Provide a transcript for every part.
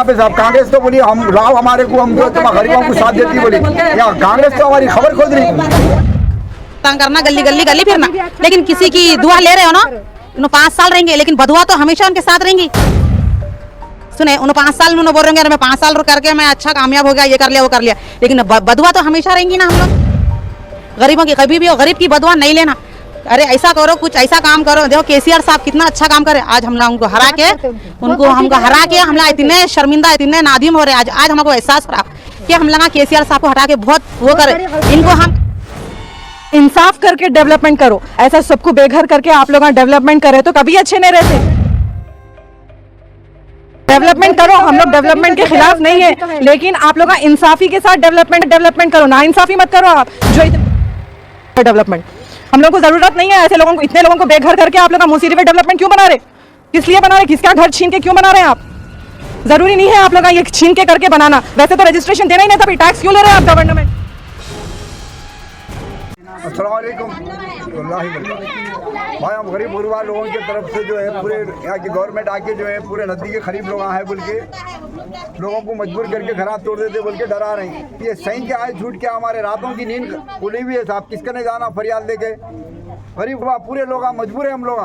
पे साहब कांग्रेस तो बोली हम लाओ हमारे को, हम जो गरीबों को साथ देती बोली, या कांग्रेस तो हमारी खबर खोद रही। तंग करना, गली गली गली फिरना, लेकिन किसी की दुआ ले रहे हो ना, उन्हें 5 साल रहेंगे, लेकिन बदुआ तो हमेशा उनके साथ रहेंगी। सुने, उन्हें 5 साल उन्होंने बोल रहे हैं मैं 5 साल करके मैं अच्छा कामयाब हो गया, ये कर लिया वो कर लिया, लेकिन बदुआ तो हमेशा रहेंगी ना। हम लोग गरीबों की कभी भी हो, गरीब की बदुआ नहीं लेना। अरे ऐसा करो, कुछ ऐसा काम करो। देखो केसीआर साहब कितना अच्छा काम करे, आज हम लोग उनको हरा के हम लोग इतने शर्मिंदा, इतने नादिम हो रहे। आज हमको एहसास रहा कि हम लोग केसीआर साहब को हटा के बहुत वो करे। इनको हम इंसाफ करके डेवलपमेंट करो, ऐसा सबको बेघर करके आप लोग डेवलपमेंट करे तो कभी अच्छे नहीं रहते। डेवलपमेंट करो, हम लोग डेवलपमेंट के खिलाफ नहीं है, लेकिन आप लोग इंसाफी के साथ डेवलपमेंट करो, ना इंसाफी मत करो। आप जो डेवलपमेंट हम लोग को जरूरत नहीं है ऐसे लोगों को, इतने लोगों को बेघर करके आप लोग मुसीरी पे डेवलपमेंट क्यों बना रहे? किस लिए बना रहे? किसका घर छीन के क्यों बना रहे हैं आप? जरूरी नहीं है आप लोग ये छीन के करके बनाना। वैसे तो रजिस्ट्रेशन देना ही नहीं था, फिर टैक्स क्यों ले रहे हैं आप गवर्नमेंट? अस्सलाम वालेकुम भाई, हम गरीब गुरबा लोगों की तरफ से जो है पूरे यहाँ की गवर्नमेंट आके जो है पूरे नदी के करीब लोग आए बोल के लोगों को मजबूर करके घरात तोड़ देते बोल के डरा रहे हैं। ये सही क्या है झूठ क्या? हमारे रातों की नींद खुली हुई है साहब, किसका नहीं जाना फरियाद लेके। गरीब गुरबा पूरे लोग मजबूर है। हम लोग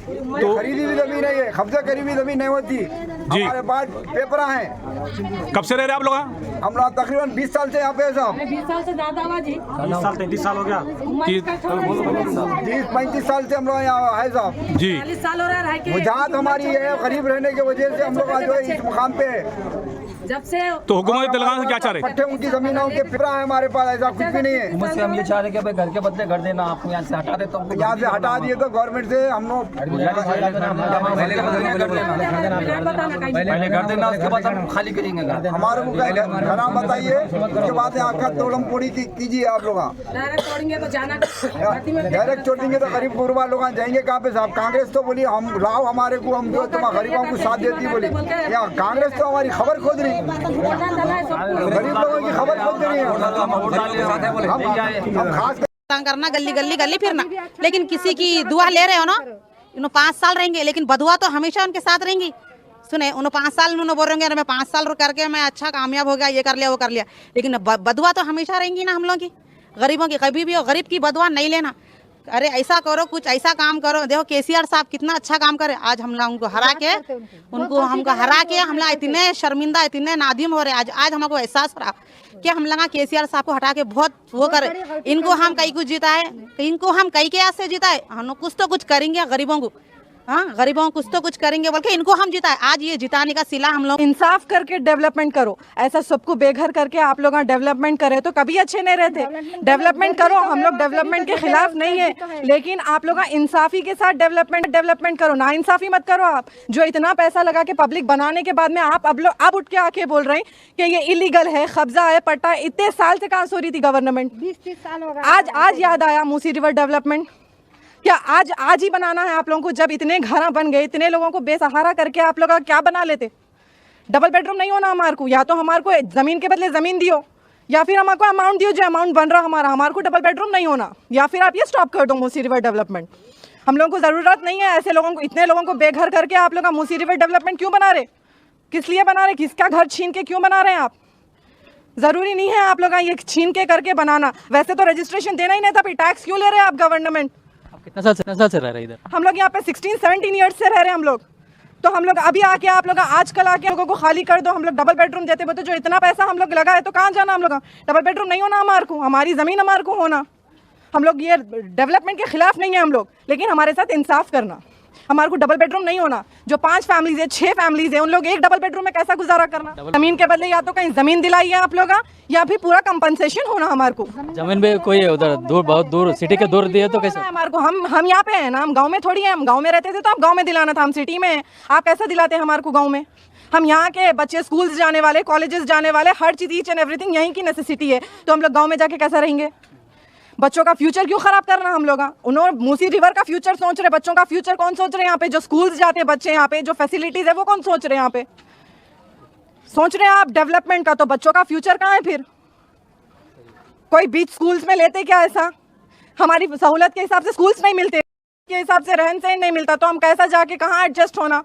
तो खरीदी हुई जमीन है, ये कब्जा करी हुई जमीन नहीं होती। हमारे पास पेपर हैं। कब से रह रहे आप लोग? हम लोग तकरीबन 20 साल से यहाँ पे साहब। 20 साल से ज्यादा हुआ जी, 20 साल 33 साल हो गया, 30-35 साल से हम लोग यहाँ है साहब जी। 40 साल हो रहा है। वजाहत हमारी है, गरीब रहने की वजह से हम लोग जो है इस मुकाम पे है। जब से तो हुकूमत तेलंगाना से क्या चाह रहे? पट्टे उनकी जमीनों के फिरा है हमारे पास, ऐसा कुछ भी नहीं है। मुझसे हम ये चाह रहे हैं कि भाई घर के बदले घर देना, आपको यहाँ से हटा देता हूँ। यहाँ से हटा दिए तो गवर्नमेंट से हम लोग पहले घर देना, उसके बाद हम खाली करेंगे घर। हमारे को नाम बताइए, उसके बाद यहाँ का तोड़म पोड़ी कीजिए आप लोग। डायरेक्ट छोड़ेंगे तो जाना, डायरेक्ट छोड़ेंगे तो गरीब गुरबा लोग जाएंगे कहाँ पे साहब? कांग्रेस तो बोली हम लाओ हमारे को, हम जो तुम गरीबों को साथ देती बोली, या कांग्रेस तो हमारी खबर खोद रही, गरीब लोगों की खबर खोद रही है। हम खास तंग करना, गली गली गली फिरना, लेकिन किसी की दुआ ले रहे हो ना, उन्हें 5 साल रहेंगे, लेकिन बदुआ तो हमेशा उनके साथ रहेंगी। सुने, उन्हें 5 साल उन्होंने बोल रहे हैं मैं 5 साल करके मैं अच्छा कामयाब हो गया, ये कर लिया वो कर लिया, लेकिन बदुआ तो हमेशा रहेंगी ना। हम लोग की गरीबों की कभी भी हो, गरीब की बदुआ नहीं लेना। अरे ऐसा करो, कुछ ऐसा काम करो। देखो केसीआर साहब कितना अच्छा काम करे, आज हम लोग उनको हरा के हम लोग इतने शर्मिंदा, इतने नादिम हो रहे। आज हमको एहसास रहा कि हम लोग केसीआर साहब को हटा के बहुत वो करे। इनको हम कई कुछ जिताए, इनको हम कई के से जिताए, हम लोग कुछ तो कुछ करेंगे गरीबों को। हाँ, गरीबों को कुछ तो कुछ करेंगे बोल के इनको हम जिताए। आज ये जिताने का सिला हम लोग। इंसाफ करके डेवलपमेंट करो, ऐसा सबको बेघर करके आप लोग डेवलपमेंट करे तो कभी अच्छे नहीं रहते। डेवलपमेंट करो, हम लोग डेवलपमेंट के खिलाफ नहीं है, लेकिन आप लोग इंसाफी के साथ डेवलपमेंट करो, ना इंसाफी मत करो। आप जो इतना पैसा लगा के पब्लिक बनाने के बाद में आप अब उठ के आके बोल रहे हैं कि ये इलीगल है, कब्जा है, पट्टा। इतने साल से कहाँ सो रही थी गवर्नमेंट? 20-30 साल हो गया। आज याद आया मूसी रिवर डेवलपमेंट? क्या आज ही बनाना है आप लोगों को? जब इतने घर बन गए, इतने लोगों को बेसहारा करके आप लोग क्या बना लेते? डबल बेडरूम नहीं होना हमारे को, या तो हमारे को जमीन के बदले जमीन दियो, या फिर हमको अमाउंट दियो जो अमाउंट बन रहा हमारे को डबल बेडरूम नहीं होना, या फिर आप ये स्टॉप कर दो मूसी रिवर डेवलपमेंट। हम लोगों को जरूरत नहीं है ऐसे लोगों को, इतने लोगों को बेघर करके आप लोग मूसी रिवर डेवलपमेंट क्यों बना रहे? किस लिए बना रहे? किसका घर छीन के क्यों बना रहे हैं आप? जरूरी नहीं है आप लोग ये छीन के करके बनाना। वैसे तो रजिस्ट्रेशन देना ही नहीं था, फिर टैक्स क्यों ले रहे हैं आप गवर्नमेंट? कितना साल से रह रहे इधर? हम लोग यहाँ पे 16-17 ईयर्स से रह रहे हैं हम लोग। तो हम लोग अभी आके आप लोग आजकल आके लोगों को खाली कर दो, हम लोग डबल बेडरूम देते बोलते। जो इतना पैसा हम लोग लगा है तो कहाँ जाना? हम लोग डबल बेडरूम नहीं होना हमारे को, हमारी ज़मीन हमारे को होना। हम लोग ये डेवलपमेंट के खिलाफ नहीं है हम लोग, लेकिन हमारे साथ इंसाफ करना। हमारे को डबल बेडरूम नहीं होना। जो 5 फैमिलीज है, 6 फैमिलीज है, उन लोग एक डबल बेडरूम में कैसा गुजारा करना? जमीन के बदले या तो कहीं जमीन दिलाई है आप लोग, या फिर पूरा कंपनसेशन होना हमारे को। जमीन पे कोई है उधर दूर, बहुत दूर सिटी के दूर दिए तो कैसे? हमारे को हम यहाँ पे है ना, हम गाँव में थोड़ी है। हम गाँव में रहते थे तो आप गाँव में दिलाना था, हम सिटी में। आप कैसा दिलाते हैं हमारे को गाँव में? हम यहाँ के बच्चे स्कूल्स जाने वाले, कॉलेजेस जाने वाले, हर चीज़ ईच एंड एवरीथिंग यहीं की नेसेसिटी है, तो हम लोग गाँव में जाके कैसा रहेंगे? बच्चों का फ्यूचर क्यों खराब करना हम लोग? उन्होंने मूसी रिवर का फ्यूचर सोच रहे, बच्चों का फ्यूचर कौन सोच रहे हैं? यहाँ पे जो स्कूल्स जाते हैं बच्चे, यहाँ पे जो फैसिलिटीज है वो कौन सोच रहे हैं? यहाँ पे सोच रहे हैं आप डेवलपमेंट का, तो बच्चों का फ्यूचर कहाँ है फिर? कोई बीच स्कूल्स में लेते क्या ऐसा? हमारी सहूलत के हिसाब से स्कूल्स नहीं मिलते, के हिसाब से रहन सहन नहीं मिलता, तो हम कैसा जाके कहाँ एडजस्ट होना?